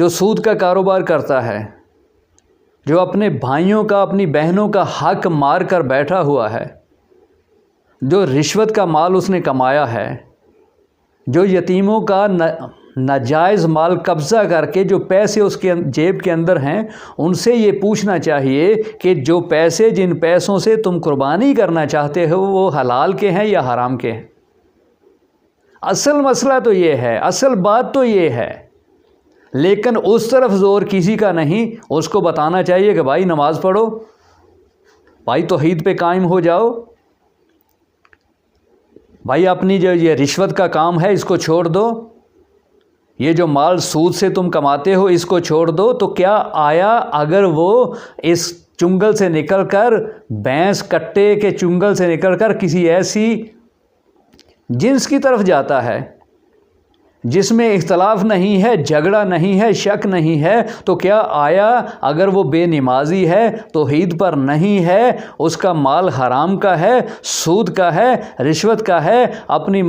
جو سود کا کاروبار کرتا ہے، جو اپنے بھائیوں کا اپنی بہنوں کا حق مار کر بیٹھا ہوا ہے، جو رشوت کا مال اس نے کمایا ہے، جو یتیموں کا ناجائز مال قبضہ کر کے جو پیسے اس کے جیب کے اندر ہیں، ان سے یہ پوچھنا چاہیے کہ جو پیسے جن پیسوں سے تم قربانی کرنا چاہتے ہو وہ حلال کے ہیں یا حرام کے ہیں۔ اصل مسئلہ تو یہ ہے، اصل بات تو یہ ہے، لیکن اس طرف زور کسی کا نہیں۔ اس کو بتانا چاہیے کہ بھائی نماز پڑھو، بھائی توحید پہ قائم ہو جاؤ، بھائی اپنی جو یہ رشوت کا کام ہے اس کو چھوڑ دو، یہ جو مال سود سے تم کماتے ہو اس کو چھوڑ دو۔ تو کیا آیا اگر وہ اس چنگل سے نکل کر، بھینس کٹے کے چنگل سے نکل کر کسی ایسی جنس کی طرف جاتا ہے جس میں اختلاف نہیں ہے، جھگڑا نہیں ہے، شک نہیں ہے، تو کیا آیا اگر وہ بے نمازی ہے، توحید پر نہیں ہے، اس کا مال حرام کا ہے، سود کا ہے، رشوت کا ہے، اپنی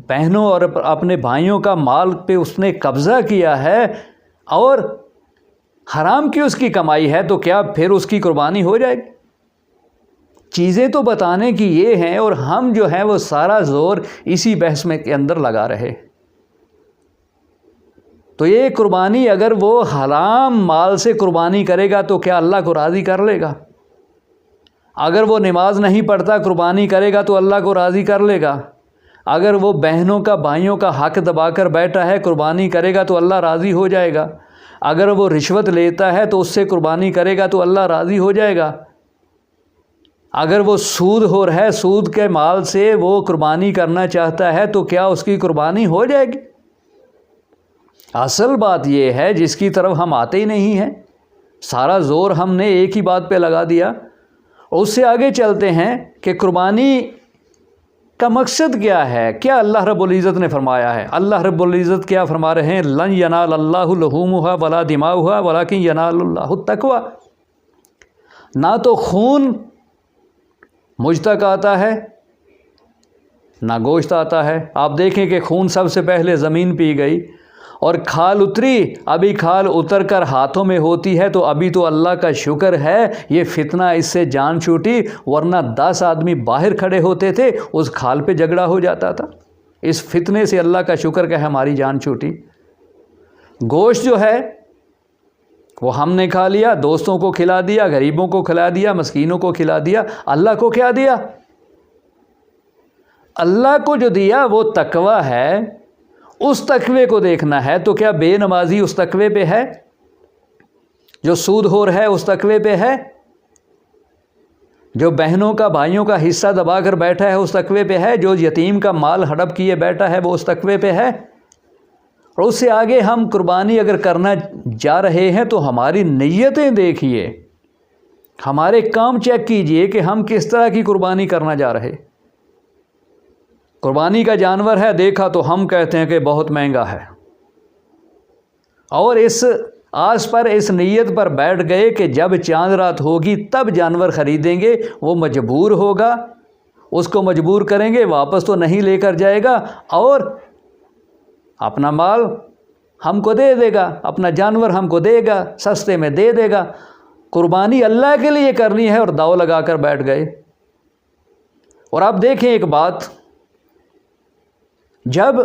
بہنوں اور اپنے بھائیوں کا مال پہ اس نے قبضہ کیا ہے اور حرام کی اس کی کمائی ہے، تو کیا پھر اس کی قربانی ہو جائے گی؟ چیزیں تو بتانے کی یہ ہیں اور ہم جو ہیں وہ سارا زور اسی بحث میں کے اندر لگا رہے۔ تو یہ قربانی اگر وہ حرام مال سے قربانی کرے گا تو کیا اللہ کو راضی کر لے گا؟ اگر وہ نماز نہیں پڑھتا قربانی کرے گا تو اللہ کو راضی کر لے گا؟ اگر وہ بہنوں کا بھائیوں کا حق دبا کر بیٹھا ہے قربانی کرے گا تو اللہ راضی ہو جائے گا؟ اگر وہ رشوت لیتا ہے تو اس سے قربانی کرے گا تو اللہ راضی ہو جائے گا؟ اگر وہ سود خور ہے، سود کے مال سے وہ قربانی کرنا چاہتا ہے تو کیا اس کی قربانی ہو جائے گی؟ اصل بات یہ ہے جس کی طرف ہم آتے ہی نہیں ہیں، سارا زور ہم نے ایک ہی بات پہ لگا دیا۔ اس سے آگے چلتے ہیں کہ قربانی کا مقصد کیا ہے، کیا اللہ رب العزت نے فرمایا ہے۔ اللہ رب العزت کیا فرما رہے ہیں؟ لن ینال اللہ لحومها ولا دماؤها ولکن ینال اللہ التقوی۔ نہ تو خون مجھ تک آتا ہے نہ گوشت آتا ہے۔ آپ دیکھیں کہ خون سب سے پہلے زمین پی گئی اور کھال اتری، ابھی کھال اتر کر ہاتھوں میں ہوتی ہے تو ابھی تو اللہ کا شکر ہے یہ فتنہ اس سے جان چھوٹی، ورنہ 10 آدمی باہر کھڑے ہوتے تھے اس کھال پہ جھگڑا ہو جاتا تھا۔ اس فتنے سے اللہ کا شکر کہ ہماری جان چھوٹی۔ گوشت جو ہے وہ ہم نے کھا لیا، دوستوں کو کھلا دیا، غریبوں کو کھلا دیا، مسکینوں کو کھلا دیا۔ اللہ کو کیا دیا؟ اللہ کو جو دیا وہ تقوی ہے، اس تقوی کو دیکھنا ہے۔ تو کیا بے نمازی اس تقوی پہ ہے؟ جو سود خور ہے اس تقوی پہ ہے؟ جو بہنوں کا بھائیوں کا حصہ دبا کر بیٹھا ہے اس تقوی پہ ہے؟ جو یتیم کا مال ہڑپ کیے بیٹھا ہے وہ اس تقوی پہ ہے؟ اور اس سے آگے ہم قربانی اگر کرنا جا رہے ہیں تو ہماری نیتیں دیکھیے، ہمارے کام چیک کیجئے کہ ہم کس طرح کی قربانی کرنا جا رہے۔ قربانی کا جانور ہے، دیکھا تو ہم کہتے ہیں کہ بہت مہنگا ہے، اور اس آس پر اس نیت پر بیٹھ گئے کہ جب چاند رات ہوگی تب جانور خریدیں گے۔ وہ مجبور ہوگا، اس کو مجبور کریں گے، واپس تو نہیں لے کر جائے گا، اور اپنا مال ہم کو دے دے گا، اپنا جانور ہم کو دے گا، سستے میں دے دے گا۔ قربانی اللہ کے لیے کرنی ہے اور داؤ لگا کر بیٹھ گئے۔ اور آپ دیکھیں ایک بات، جب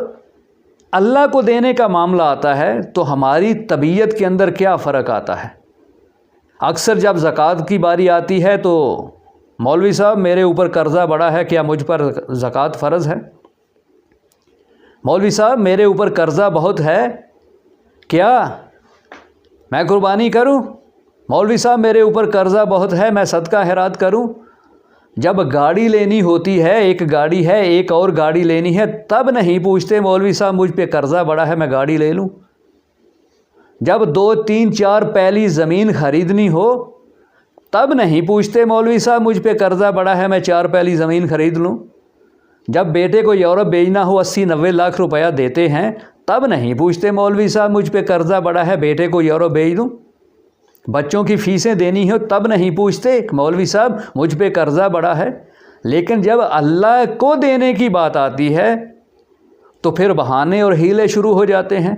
اللہ کو دینے کا معاملہ آتا ہے تو ہماری طبیعت کے اندر کیا فرق آتا ہے؟ اکثر جب زکوٰۃ کی باری آتی ہے تو مولوی صاحب میرے اوپر قرضہ بڑا ہے، کیا مجھ پر زکوٰۃ فرض ہے؟ مولوی صاحب میرے اوپر قرضہ بہت ہے، کیا میں قربانی کروں؟ مولوی صاحب میرے اوپر قرضہ بہت ہے، میں صدقہ خیرات کروں؟ جب گاڑی لینی ہوتی ہے، ایک گاڑی ہے ایک اور گاڑی لینی ہے، تب نہیں پوچھتے مولوی صاحب مجھ پہ قرضہ بڑا ہے میں گاڑی لے لوں۔ جب 2 3 4 پیلی زمین خریدنی ہو تب نہیں پوچھتے مولوی صاحب مجھ پہ قرضہ بڑا ہے میں 4 پیلی زمین خرید لوں۔ جب بیٹے کو یورپ بھیجنا ہو 80 90 لاکھ روپیہ دیتے ہیں تب نہیں پوچھتے مولوی صاحب مجھ پہ قرضہ بڑا ہے بیٹے کو یورپ بھیج دوں۔ بچوں کی فیسیں دینی ہو تب نہیں پوچھتے مولوی صاحب مجھ پہ قرضہ بڑا ہے۔ لیکن جب اللہ کو دینے کی بات آتی ہے تو پھر بہانے اور ہیلے شروع ہو جاتے ہیں۔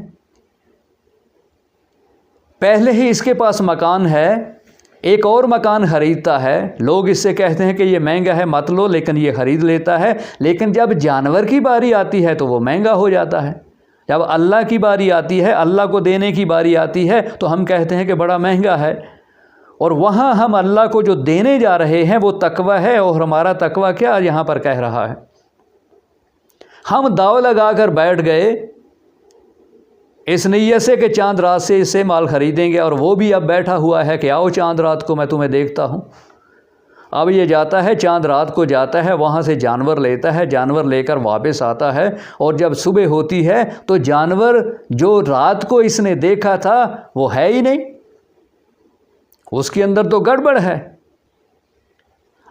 پہلے ہی اس کے پاس مکان ہے، ایک اور مکان خریدتا ہے، لوگ اس سے کہتے ہیں کہ یہ مہنگا ہے مت لو، لیکن یہ خرید لیتا ہے، لیکن جب جانور کی باری آتی ہے تو وہ مہنگا ہو جاتا ہے، جب اللہ کی باری آتی ہے، اللہ کو دینے کی باری آتی ہے تو ہم کہتے ہیں کہ بڑا مہنگا ہے، اور وہاں ہم اللہ کو جو دینے جا رہے ہیں وہ تقوی ہے، اور ہمارا تقوی کیا یہاں پر کہہ رہا ہے؟ ہم داؤ لگا کر بیٹھ گئے اس نیت سے کہ چاند رات سے اس سے مال خریدیں گے، اور وہ بھی اب بیٹھا ہوا ہے کہ آؤ چاند رات کو میں تمہیں دیکھتا ہوں۔ اب یہ جاتا ہے چاند رات کو جاتا ہے، وہاں سے جانور لیتا ہے، جانور لے کر واپس آتا ہے، اور جب صبح ہوتی ہے تو جانور جو رات کو اس نے دیکھا تھا وہ ہے ہی نہیں، اس کے اندر تو گڑبڑ ہے۔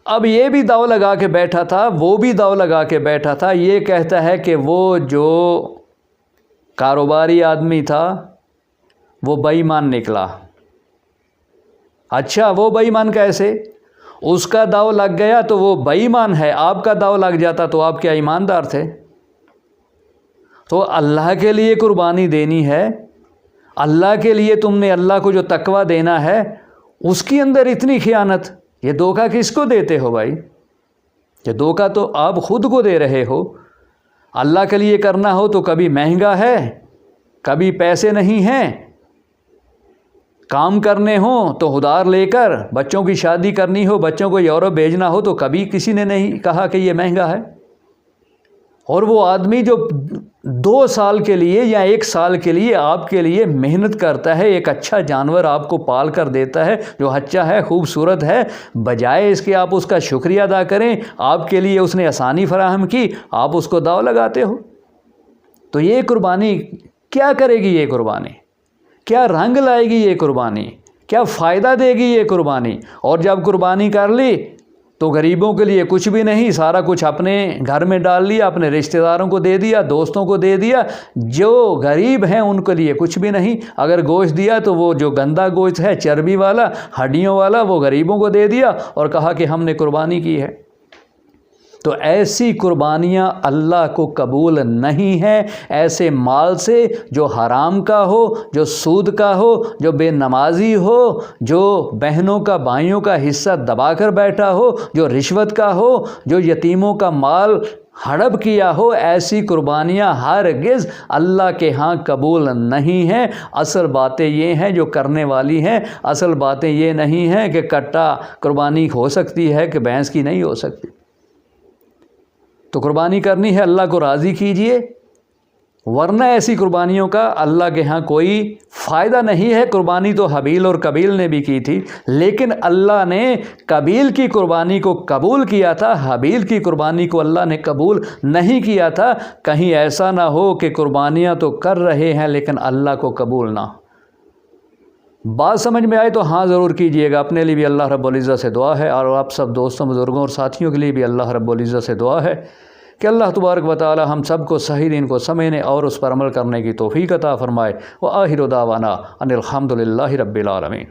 اب یہ بھی داؤ لگا کے بیٹھا تھا، وہ بھی داؤ لگا کے بیٹھا تھا، یہ کہتا ہے کہ وہ جو کاروباری آدمی تھا وہ بے ایمان نکلا۔ اچھا وہ بے ایمان کیسے؟ اس کا داؤ لگ گیا تو وہ بے ایمان ہے، آپ کا داؤ لگ جاتا تو آپ کیا ایماندار تھے؟ تو اللہ کے لیے قربانی دینی ہے، اللہ کے لیے تم نے اللہ کو جو تقوی دینا ہے، اس کے اندر اتنی خیانت، یہ دھوکہ کس کو دیتے ہو بھائی؟ یہ دھوکہ تو آپ خود کو دے رہے ہو۔ اللہ کے لیے کرنا ہو تو کبھی مہنگا ہے، کبھی پیسے نہیں ہیں، کام کرنے ہوں تو ادھار لے کر، بچوں کی شادی کرنی ہو، بچوں کو یورپ بھیجنا ہو تو کبھی کسی نے نہیں کہا کہ یہ مہنگا ہے۔ اور وہ آدمی جو 2 سال کے لیے یا 1 سال کے لیے آپ کے لیے محنت کرتا ہے، ایک اچھا جانور آپ کو پال کر دیتا ہے جو اچھا ہے، خوبصورت ہے، بجائے اس کے آپ اس کا شکریہ ادا کریں، آپ کے لیے اس نے آسانی فراہم کی، آپ اس کو داؤ لگاتے ہو۔ تو یہ قربانی کیا کرے گی؟ یہ قربانی کیا رنگ لائے گی؟ یہ قربانی کیا فائدہ دے گی؟ یہ قربانی، اور جب قربانی کر لی تو غریبوں کے لیے کچھ بھی نہیں، سارا کچھ اپنے گھر میں ڈال لیا، اپنے رشتہ داروں کو دے دیا، دوستوں کو دے دیا، جو غریب ہیں ان کے لیے کچھ بھی نہیں۔ اگر گوشت دیا تو وہ جو گندا گوشت ہے، چربی والا، ہڈیوں والا، وہ غریبوں کو دے دیا اور کہا کہ ہم نے قربانی کی ہے۔ تو ایسی قربانیاں اللہ کو قبول نہیں ہیں، ایسے مال سے جو حرام کا ہو، جو سود کا ہو، جو بے نمازی ہو، جو بہنوں کا بھائیوں کا حصہ دبا کر بیٹھا ہو، جو رشوت کا ہو، جو یتیموں کا مال ہڑپ کیا ہو، ایسی قربانیاں ہرگز اللہ کے ہاں قبول نہیں ہیں۔ اصل باتیں یہ ہیں جو کرنے والی ہیں، اصل باتیں یہ نہیں ہیں کہ کٹا قربانی ہو سکتی ہے کہ بھینس کی نہیں ہو سکتی۔ تو قربانی کرنی ہے، اللہ کو راضی کیجئے، ورنہ ایسی قربانیوں کا اللہ کے ہاں کوئی فائدہ نہیں ہے۔ قربانی تو حابیل اور قابیل نے بھی کی تھی، لیکن اللہ نے قابیل کی قربانی کو قبول کیا تھا، حابیل کی قربانی کو اللہ نے قبول نہیں کیا تھا۔ کہیں ایسا نہ ہو کہ قربانیاں تو کر رہے ہیں لیکن اللہ کو قبول نہ ہو۔ بات سمجھ میں آئے تو ہاں ضرور کیجئے گا۔ اپنے لیے بھی اللہ رب العزت سے دعا ہے، اور آپ سب دوستوں، بزرگوں اور ساتھیوں کے لیے بھی اللہ رب العزت سے دعا ہے کہ اللہ تبارک و تعالی ہم سب کو صحیح دین کو سمجھنے اور اس پر عمل کرنے کی توفیق عطا فرمائے۔ وآخر دعوانا ان الحمد للہ رب العالمین۔